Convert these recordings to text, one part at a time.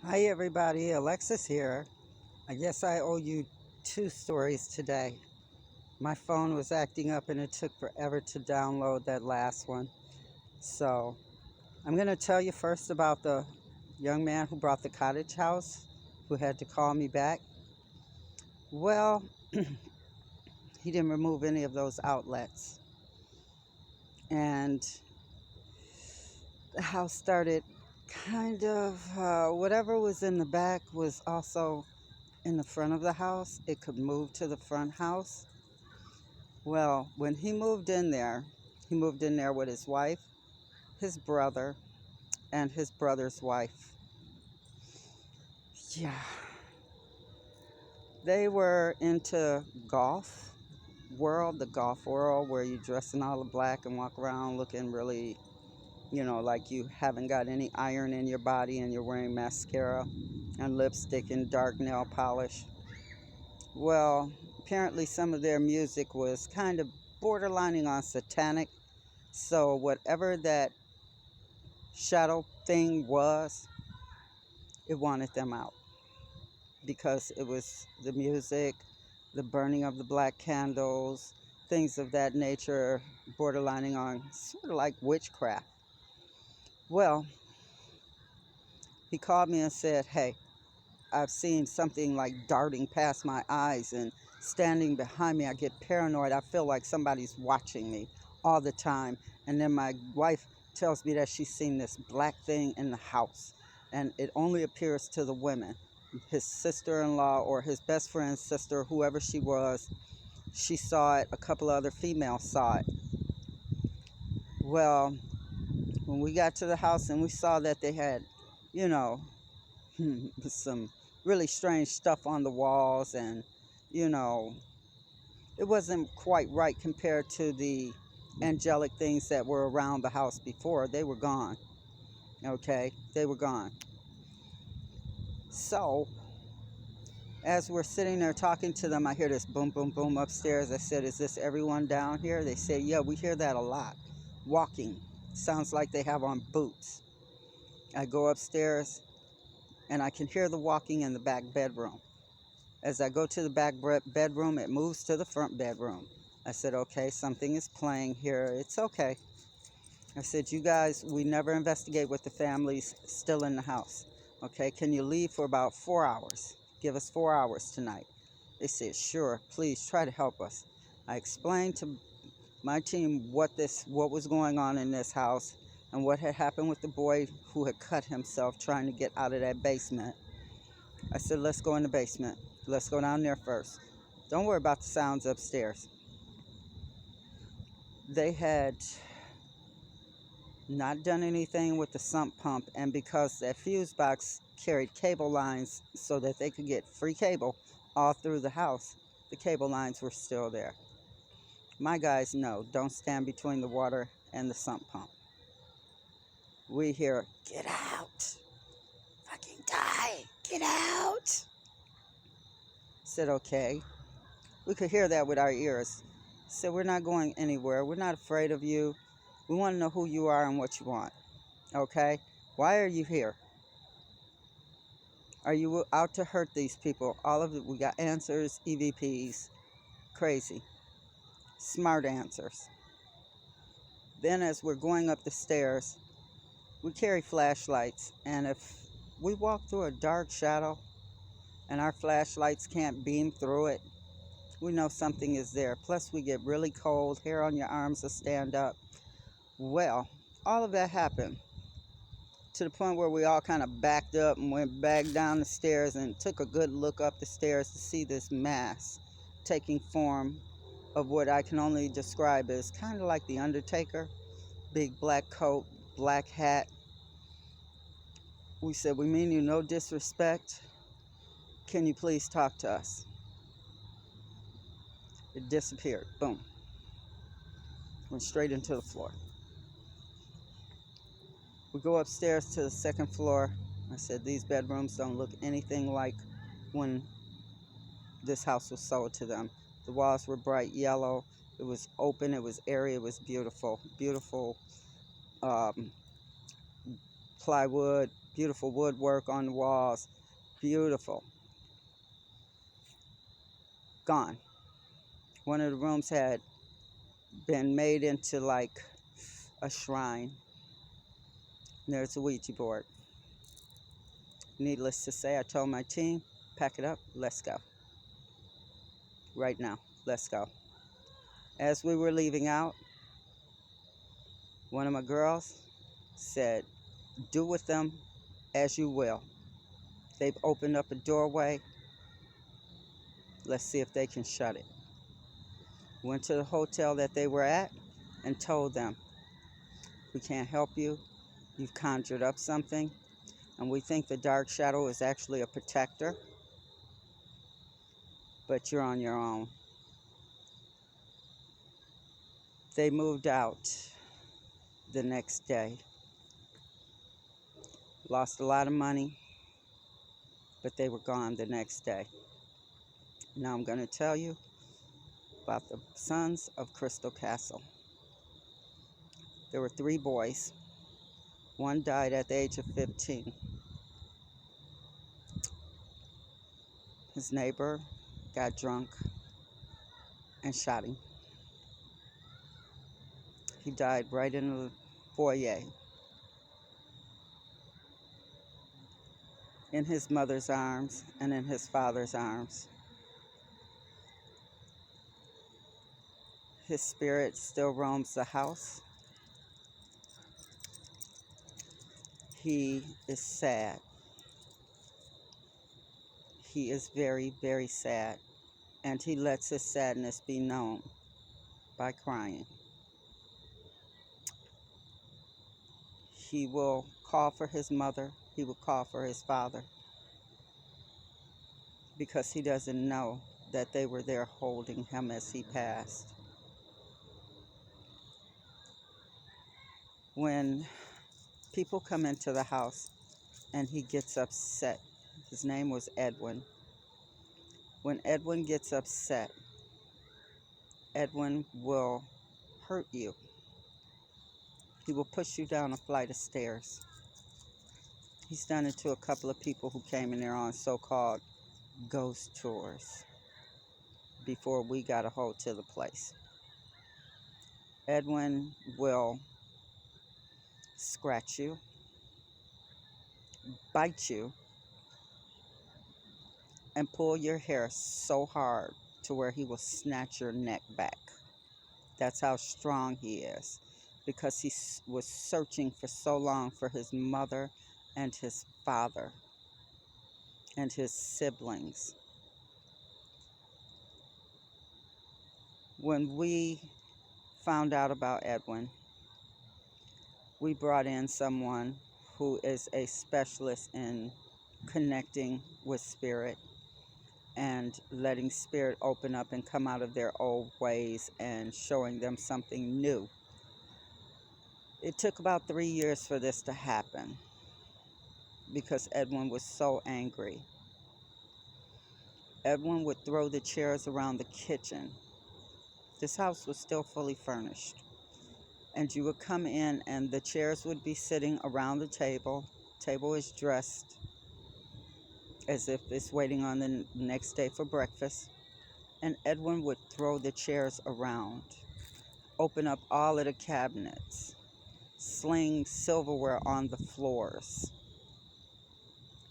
Hi everybody, Alexis here. I guess I owe you two stories today. My phone was acting up and it took forever to download that last one. So I'm going to tell you first about the young man who brought the cottage house, who had to call me back. Well, he didn't remove any of those outlets. And the house started whatever was in the back was also in the front of the house. It could move to the front house. Well, when he moved in there with his wife, his brother, and his brother's wife. Yeah, they were into the golf world, where you dress in all the black and walk around looking really, like you haven't got any iron in your body and you're wearing mascara and lipstick and dark nail polish. Well, apparently some of their music was kind of borderlining on satanic. So whatever that shadow thing was, it wanted them out because it was the music, the burning of the black candles, things of that nature, borderlining on sort of like witchcraft. Well, he called me and said, "Hey, I've seen something like darting past my eyes and standing behind me. I get paranoid. I feel like somebody's watching me all the time. And then my wife tells me that she's seen this black thing in the house, and it only appears to the women. His sister-in-law or his best friend's sister, whoever she was, she saw it. A couple of other females saw it." Well, when we got to the house and we saw that they had, you know, some really strange stuff on the walls, and you know it wasn't quite right compared to the angelic things that were around the house before. They were gone. Okay, they were gone. So as we're sitting there talking to them, I hear this boom boom boom upstairs. I said, "Is this everyone down here?" They say, "Yeah, we hear that a lot. Walking sounds like they have on boots." I go upstairs and I can hear the walking in the back bedroom. As I go to the back bedroom, it moves to the front bedroom. I said, "Okay, something is playing here. It's okay." I said, "You guys, we never investigate with the families still in the house. Okay, can you leave for about 4 hours? Give us 4 hours tonight." They said, "Sure, please try to help us." I explained to my team what was going on in this house and what had happened with the boy who had cut himself trying to get out of that basement. I said, "Let's go in the basement. Let's go down there first. Don't worry about the sounds upstairs." They had not done anything with the sump pump, and because that fuse box carried cable lines so that they could get free cable all through the house, the cable lines were still there. My guys know, don't stand between the water and the sump pump. We hear, "Get out! Fucking die! Get out!" Said, "Okay." We could hear that with our ears. Said, "We're not going anywhere. We're not afraid of you. We want to know who you are and what you want. Okay? Why are you here? Are you out to hurt these people?" All of it. We got answers, EVPs, crazy, smart answers. Then, as we're going up the stairs, we carry flashlights, and if we walk through a dark shadow and our flashlights can't beam through it, we know something is there. Plus, we get really cold, hair on your arms will stand up. Well, all of that happened to the point where we all kind of backed up and went back down the stairs and took a good look up the stairs to see this mass taking form of what I can only describe as kind of like the Undertaker. Big black coat, black hat. We said, "We mean you no disrespect. Can you please talk to us?" It disappeared. Boom. Went straight into the floor. We go upstairs to the second floor. I said, "These bedrooms don't look anything like when this house was sold to them." The walls were bright yellow. It was open. It was airy. It was beautiful. Beautiful um, plywood. Beautiful woodwork on the walls. Beautiful. Gone. One of the rooms had been made into like a shrine. And there's a Ouija board. Needless to say, I told my team, pack it up, let's go. Right now, let's go. As we were leaving out, one of my girls said, do with them as you will. They've opened up a doorway. Let's see if they can shut it. Went to the hotel that they were at and told them, we can't help you. You've conjured up something. And we think the dark shadow is actually a protector. But you're on your own. They moved out the next day. Lost a lot of money, but they were gone the next day. Now I'm going to tell you about the sons of Crystal Castle. There were 3 boys. One died at the age of 15. His neighbor got drunk and shot him. He died right in the foyer, in his mother's arms and in his father's arms. His spirit still roams the house. He is sad. He is very, very sad. And he lets his sadness be known by crying. He will call for his mother. He will call for his father. Because he doesn't know that they were there holding him as he passed. When people come into the house and he gets upset, his name was Edwin. When Edwin gets upset, Edwin will hurt you. He will push you down a flight of stairs. He's done it to a couple of people who came in there on so-called ghost tours before we got a hold to the place. Edwin will scratch you, bite you, and pull your hair so hard to where he will snatch your neck back. That's how strong he is, because he was searching for so long for his mother and his father and his siblings. When we found out about Edwin, we brought in someone who is a specialist in connecting with spirit and letting spirit open up and come out of their old ways and showing them something new. It took about 3 years for this to happen because Edwin was so angry. Edwin would throw the chairs around the kitchen. This house was still fully furnished. And you would come in and the chairs would be sitting around the table. Table is dressed as if it's waiting on the next day for breakfast. And Edwin would throw the chairs around, open up all of the cabinets, sling silverware on the floors.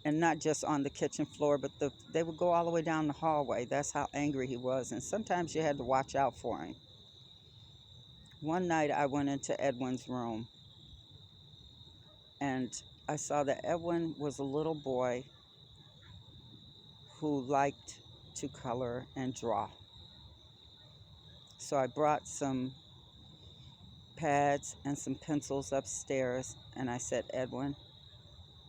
And not just on the kitchen floor, but they would go all the way down the hallway. That's how angry he was. And sometimes you had to watch out for him. One night I went into Edwin's room and I saw that Edwin was a little boy who liked to color and draw. So I brought some pads and some pencils upstairs and I said, Edwin,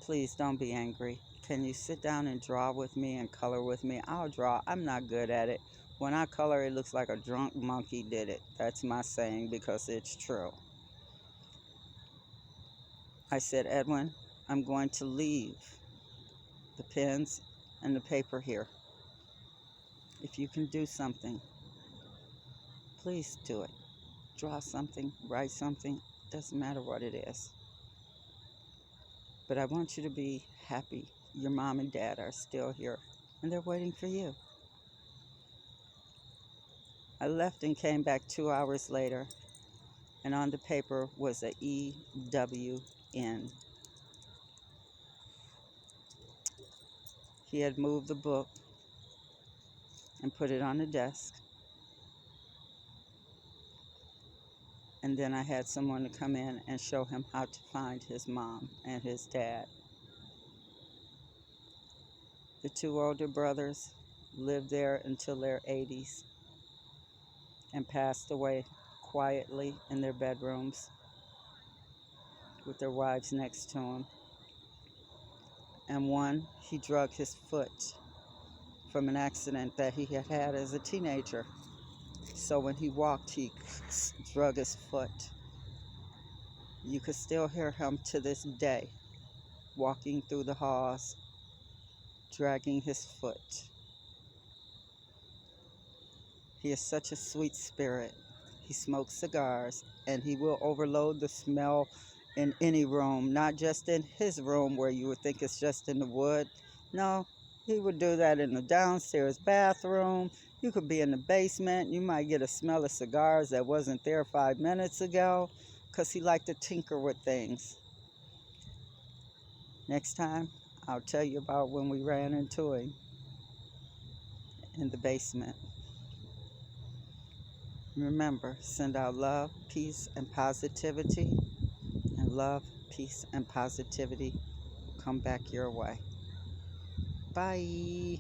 please don't be angry. Can you sit down and draw with me and color with me? I'll draw. I'm not good at it. When I color, it looks like a drunk monkey did it. That's my saying because it's true. I said, Edwin, I'm going to leave the pens and the paper here. If you can do something, please do it. Draw something, write something, doesn't matter what it is. But I want you to be happy. Your mom and dad are still here, and they're waiting for you. I left and came back 2 hours later, and on the paper was a EWN. He had moved the book and put it on the desk. And then I had someone to come in and show him how to find his mom and his dad. The two older brothers lived there until their 80s and passed away quietly in their bedrooms with their wives next to him. And one, he drug his foot from an accident that he had had as a teenager. So when he walked, he drug his foot. You could still hear him to this day walking through the halls, dragging his foot. He is such a sweet spirit. He smokes cigars, and he will overload the smell in any room, not just in his room where you would think it's just in the wood. No, he would do that in the downstairs bathroom. You could be in the basement. You might get a smell of cigars that wasn't there 5 minutes ago because he liked to tinker with things. Next time, I'll tell you about when we ran into him in the basement. Remember, send out love, peace, and positivity, and love, peace, and positivity will come back your way. Bye.